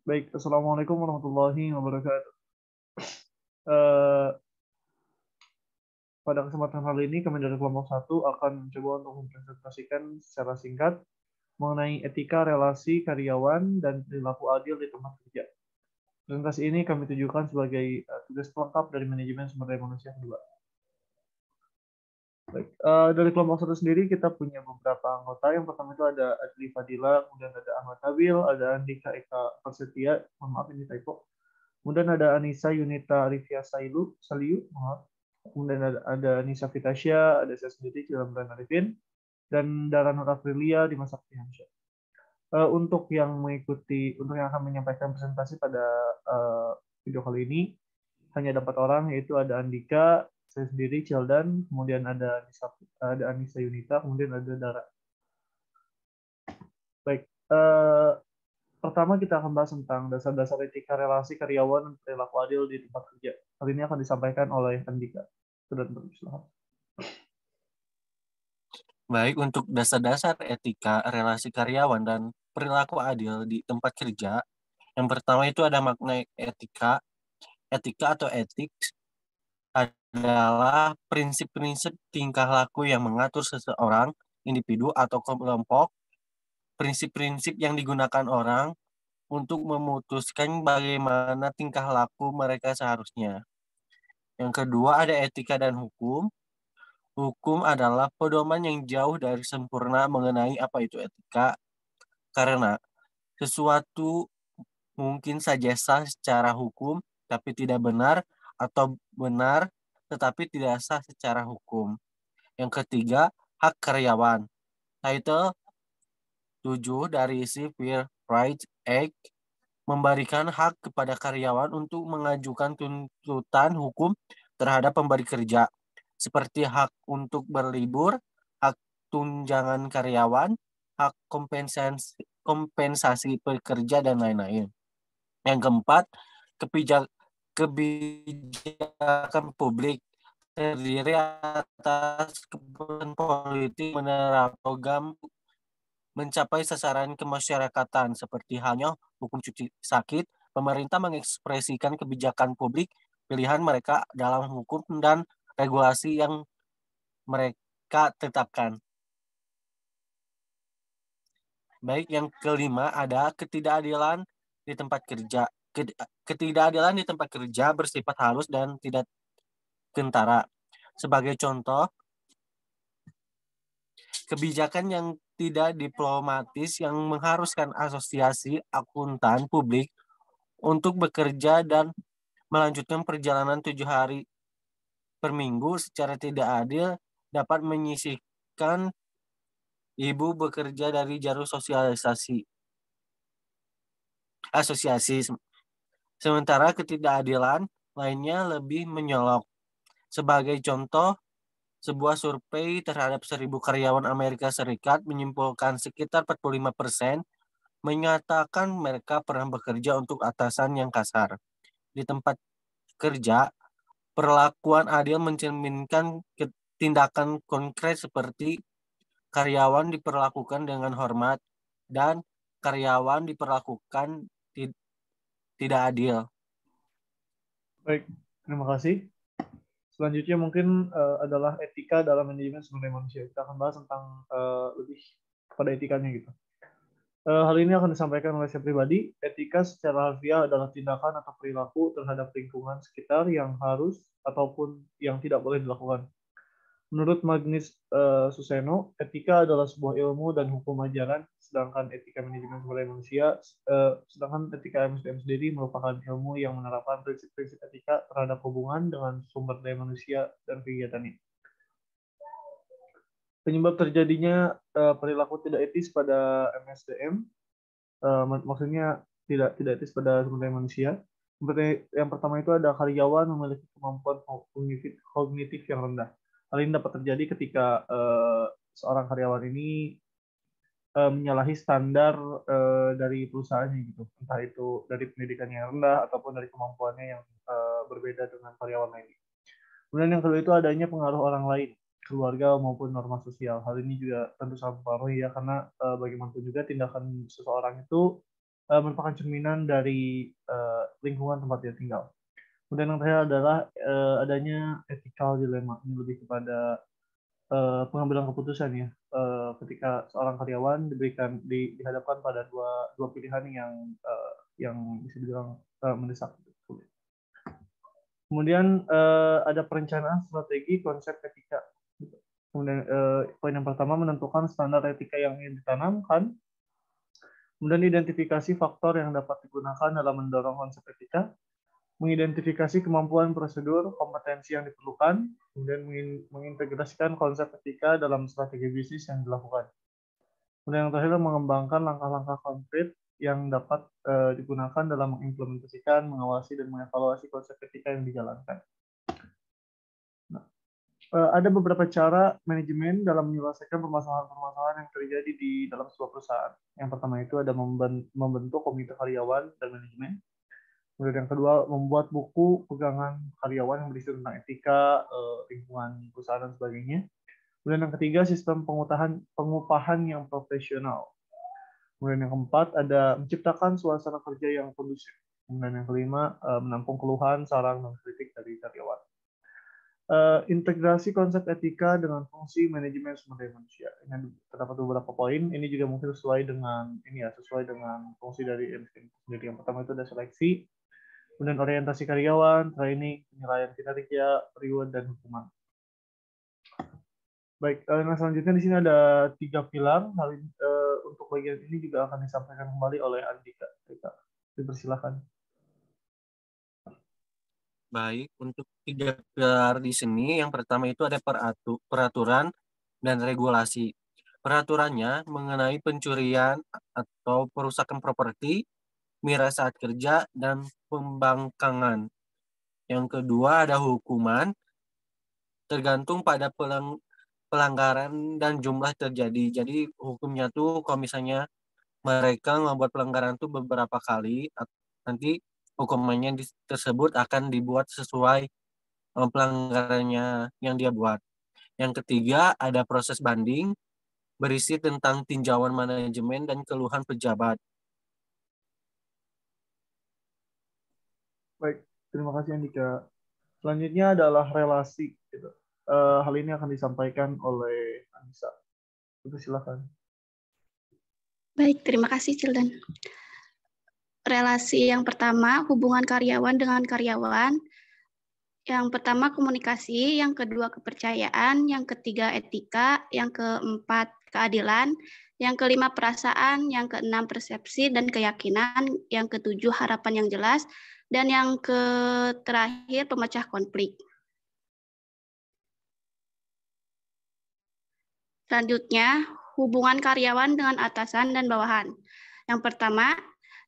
Baik, Assalamualaikum warahmatullahi wabarakatuh. Eh, Pada kesempatan kali ini, kami dari kelompok satu akan mencoba untuk mempresentasikan secara singkat mengenai etika relasi karyawan dan perilaku adil di tempat kerja. Presentasi ini kami tujukan sebagai tugas pelengkap dari manajemen sumber daya manusia kedua. Baik, dari kelompok satu sendiri kita punya beberapa anggota. Yang pertama itu ada Adli Fadila, kemudian ada Ahmad Nabil, ada Andika Eka Persetia, mohon maaf ini typo. Kemudian ada Anissa Yunita Arifia Saliu, maaf. Kemudian ada Nisa Fitasya, ada saya sendiri, Cilamran Arifin, dan Dara Nur Aprilia di Masa Prihansyah. Untuk yang akan menyampaikan presentasi pada video kali ini, hanya dapat orang, yaitu ada Andika, saya sendiri, Cildan, kemudian ada Anissa Yunita, kemudian ada Dara. Baik, pertama kita akan bahas tentang dasar-dasar etika relasi karyawan dan perilaku adil di tempat kerja. Hal ini akan disampaikan oleh Andika. Sudah silakan. Baik, untuk dasar-dasar etika relasi karyawan dan perilaku adil di tempat kerja, yang pertama itu ada makna etika. Etika atau etik adalah prinsip-prinsip tingkah laku yang mengatur seseorang, individu atau kelompok, prinsip-prinsip yang digunakan orang untuk memutuskan bagaimana tingkah laku mereka seharusnya. Yang kedua ada etika dan hukum. Hukum adalah pedoman yang jauh dari sempurna mengenai apa itu etika, karena sesuatu mungkin saja sah secara hukum, tapi tidak benar, atau benar tetapi tidak sah secara hukum. Yang ketiga, hak karyawan. Title 7 dari Civil Rights Act memberikan hak kepada karyawan untuk mengajukan tuntutan hukum terhadap pemberi kerja, seperti hak untuk berlibur, hak tunjangan karyawan, hak kompensasi pekerja, dan lain-lain. Yang keempat, kebijakan publik terdiri atas keputusan politik menerapkan program mencapai sasaran kemasyarakatan seperti halnya hukum cuti sakit. Pemerintah mengekspresikan kebijakan publik pilihan mereka dalam hukum dan regulasi yang mereka tetapkan. Baik, yang kelima ada ketidakadilan di tempat kerja. Ketidakadilan di tempat kerja bersifat halus dan tidak kentara. Sebagai contoh, kebijakan yang tidak diplomatis yang mengharuskan asosiasi akuntan publik untuk bekerja dan melanjutkan perjalanan 7 hari per minggu secara tidak adil dapat menyisihkan ibu bekerja dari jalur asosiasi. Sementara ketidakadilan lainnya lebih menyolok. Sebagai contoh, sebuah survei terhadap 1.000 karyawan Amerika Serikat menyimpulkan sekitar 45% menyatakan mereka pernah bekerja untuk atasan yang kasar. Di tempat kerja, perlakuan adil mencerminkan tindakan konkret seperti karyawan diperlakukan dengan hormat dan karyawan diperlakukan tidak adil. Baik, terima kasih. Selanjutnya mungkin adalah etika dalam manajemen sumber daya manusia. Kita akan bahas tentang lebih kepada etikanya gitu. Hal ini akan disampaikan oleh saya pribadi. Etika secara harfiah adalah tindakan atau perilaku terhadap lingkungan sekitar yang harus ataupun yang tidak boleh dilakukan. Menurut Magnus Suseno, etika adalah sebuah ilmu dan hukum ajaran, sedangkan etika manajemen sumber daya manusia, sedangkan etika MSDM sendiri merupakan ilmu yang menerapkan prinsip-prinsip etika terhadap hubungan dengan sumber daya manusia dan kegiatannya. Penyebab terjadinya perilaku tidak etis pada MSDM, maksudnya tidak etis pada sumber daya manusia. Seperti yang pertama itu ada karyawan memiliki kemampuan kognitif yang rendah. Hal ini dapat terjadi ketika seorang karyawan ini menyalahi standar dari perusahaannya gitu, entah itu dari pendidikannya yang rendah ataupun dari kemampuannya yang berbeda dengan karyawan lainnya. Kemudian yang kedua itu adanya pengaruh orang lain, keluarga maupun norma sosial. Hal ini juga tentu sangat mempengaruhi ya, karena bagaimanapun juga tindakan seseorang itu merupakan cerminan dari lingkungan tempat dia tinggal. Kemudian yang terakhir adalah adanya ethical dilemma. Ini lebih kepada pengambilan keputusan ya. Ketika seorang karyawan dihadapkan pada dua pilihan yang bisa dibilang mendesak. Kemudian ada perencanaan strategi konsep etika. Kemudian poin yang pertama menentukan standar etika yang ingin ditanamkan. Kemudian identifikasi faktor yang dapat digunakan dalam mendorong konsep etika, mengidentifikasi kemampuan prosedur, kompetensi yang diperlukan, kemudian mengintegrasikan konsep etika dalam strategi bisnis yang dilakukan. Kemudian yang terakhir mengembangkan langkah-langkah konkret yang dapat digunakan dalam mengimplementasikan, mengawasi, dan mengevaluasi konsep etika yang dijalankan. Ada beberapa cara manajemen dalam menyelesaikan permasalahan-permasalahan yang terjadi di dalam sebuah perusahaan. Yang pertama itu ada membentuk komite karyawan dan manajemen. Kemudian yang kedua, membuat buku pegangan karyawan yang berisi tentang etika, lingkungan perusahaan, dan sebagainya. Kemudian yang ketiga, sistem pengupahan yang profesional. Kemudian yang keempat, ada menciptakan suasana kerja yang kondusif. Kemudian yang kelima, menampung keluhan, saran, dan kritik dari karyawan. Integrasi konsep etika dengan fungsi manajemen sumber daya manusia. Ini terdapat beberapa poin. Ini juga mungkin sesuai dengan fungsi dari MSK sendiri. Yang pertama itu ada seleksi, kemudian orientasi karyawan, training, penilaian kinerja, reward, dan hukuman. Baik, nah selanjutnya di sini ada 3 pilar. Untuk bagian ini juga akan disampaikan kembali oleh Andika. Dipersilakan. Baik, untuk 3 pilar di sini, yang pertama itu ada peraturan dan regulasi. Peraturannya mengenai pencurian atau perusakan properti, miras saat kerja, dan pembangkangan. Yang kedua ada hukuman, tergantung pada pelanggaran dan jumlah terjadi. Jadi hukumnya tuh kalau misalnya mereka membuat pelanggaran tuh beberapa kali, nanti hukumannya tersebut akan dibuat sesuai pelanggarannya yang dia buat. Yang ketiga ada proses banding, berisi tentang tinjauan manajemen dan keluhan pejabat. Baik, terima kasih Andika. Selanjutnya adalah relasi. Gitu. Hal ini akan disampaikan oleh Anissa. Silakan. Baik, terima kasih Cildan. Relasi yang pertama, hubungan karyawan dengan karyawan. Yang pertama komunikasi, yang kedua kepercayaan, yang ketiga etika, yang keempat keadilan, yang kelima perasaan, yang keenam persepsi dan keyakinan, yang ketujuh harapan yang jelas, dan yang terakhir pemecah konflik. Selanjutnya, hubungan karyawan dengan atasan dan bawahan. Yang pertama,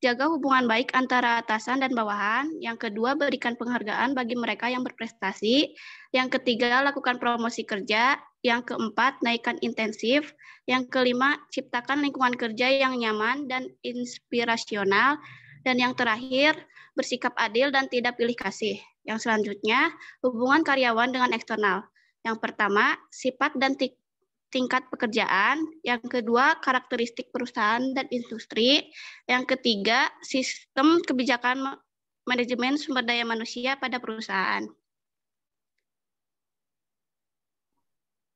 jaga hubungan baik antara atasan dan bawahan. Yang kedua, berikan penghargaan bagi mereka yang berprestasi. Yang ketiga, lakukan promosi kerja. Yang keempat, naikkan intensif. Yang kelima, ciptakan lingkungan kerja yang nyaman dan inspirasional. Dan yang terakhir, bersikap adil dan tidak pilih kasih. Yang selanjutnya, hubungan karyawan dengan eksternal. Yang pertama, sifat dan tingkat pekerjaan, yang kedua karakteristik perusahaan dan industri, yang ketiga sistem kebijakan manajemen sumber daya manusia pada perusahaan.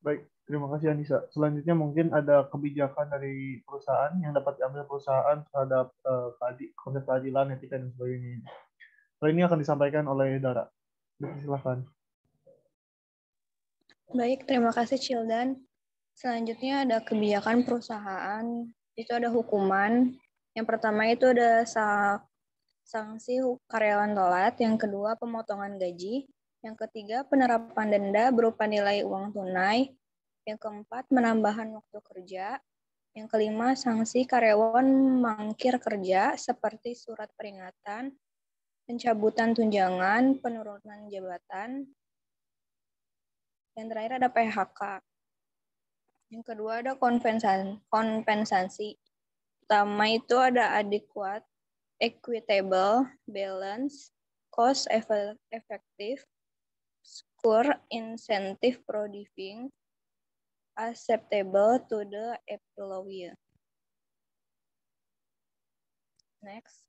Baik, terima kasih Anissa. Selanjutnya mungkin ada kebijakan dari perusahaan yang dapat diambil perusahaan terhadap konsep keadilan, etika, dan sebagainya. Hal ini akan disampaikan oleh Dara. Silakan. Baik, terima kasih Cildan. Selanjutnya ada kebijakan perusahaan, itu ada hukuman. Yang pertama itu ada sanksi karyawan telat, yang kedua pemotongan gaji, yang ketiga penerapan denda berupa nilai uang tunai, yang keempat penambahan waktu kerja, yang kelima sanksi karyawan mangkir kerja seperti surat peringatan, pencabutan tunjangan, penurunan jabatan, yang terakhir ada PHK. Yang kedua ada kompensasi. Pertama itu ada adequate, equitable, balance, cost effective, secure, incentive producing, acceptable to the employer. Next.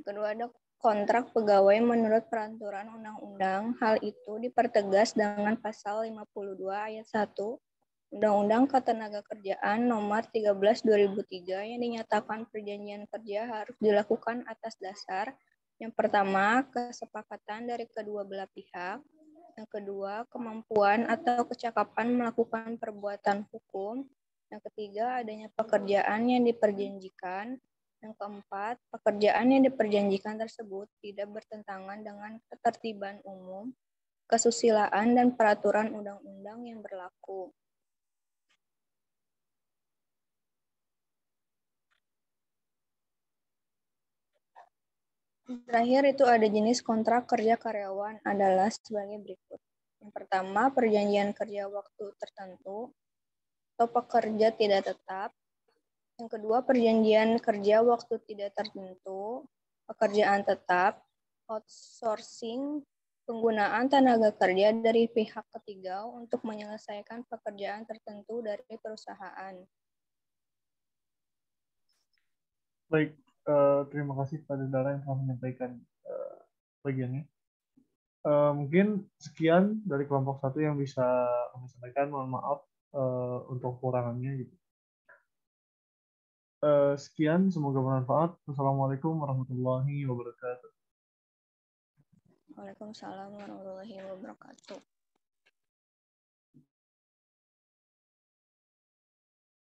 Kedua ada kontrak pegawai menurut peraturan undang-undang. Hal itu dipertegas dengan pasal 52 ayat 1 Undang-Undang Ketenagakerjaan Nomor 13/2003 yang dinyatakan perjanjian kerja harus dilakukan atas dasar yang pertama, kesepakatan dari kedua belah pihak. Yang kedua, kemampuan atau kecakapan melakukan perbuatan hukum. Yang ketiga, adanya pekerjaan yang diperjanjikan. Yang keempat, pekerjaan yang diperjanjikan tersebut tidak bertentangan dengan ketertiban umum, kesusilaan, dan peraturan undang-undang yang berlaku. Terakhir itu ada jenis kontrak kerja karyawan adalah sebagai berikut. Yang pertama, perjanjian kerja waktu tertentu atau pekerja tidak tetap. Yang kedua, perjanjian kerja waktu tidak tertentu, pekerjaan tetap, outsourcing, penggunaan tenaga kerja dari pihak ketiga untuk menyelesaikan pekerjaan tertentu dari perusahaan. Baik, terima kasih pada Dara yang telah menyampaikan bagiannya. Mungkin sekian dari kelompok 1 yang bisa kami sampaikan. Mohon maaf untuk kekurangannya. Gitu. Sekian, semoga bermanfaat. Wassalamualaikum warahmatullahi wabarakatuh. Waalaikumsalam warahmatullahi wabarakatuh.